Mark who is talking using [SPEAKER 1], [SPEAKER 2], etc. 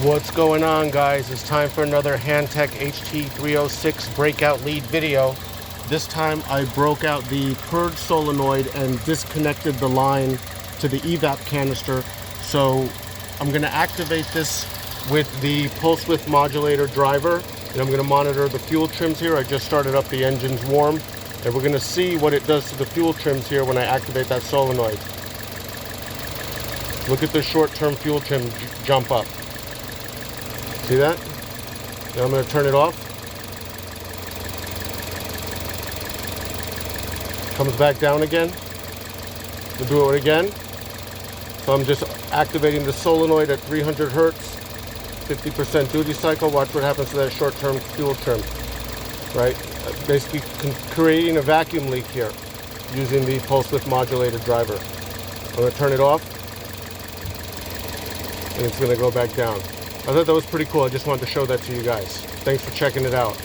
[SPEAKER 1] What's going on, guys? It's time for another Handtech HT306 breakout lead video. This time I broke out the Purge solenoid and disconnected the line to the Evap canister. So I'm going to activate this with the pulse width modulator driver, and I'm going to monitor the fuel trims here. I just started up the engine's warm, and we're going to see what it does to the fuel trims here when I activate that solenoid. Look at the short-term fuel trim jump up. See that? Now I'm going to turn it off. Comes back down again. We'll do it again. So I'm just activating the solenoid at 300 Hertz, 50% duty cycle. Watch what happens to that short-term fuel trim. Right? Basically creating a vacuum leak here using the pulse width modulator driver. I'm going to turn it off, and it's going to go back down. I thought that was pretty cool. I just wanted to show that to you guys. Thanks for checking it out.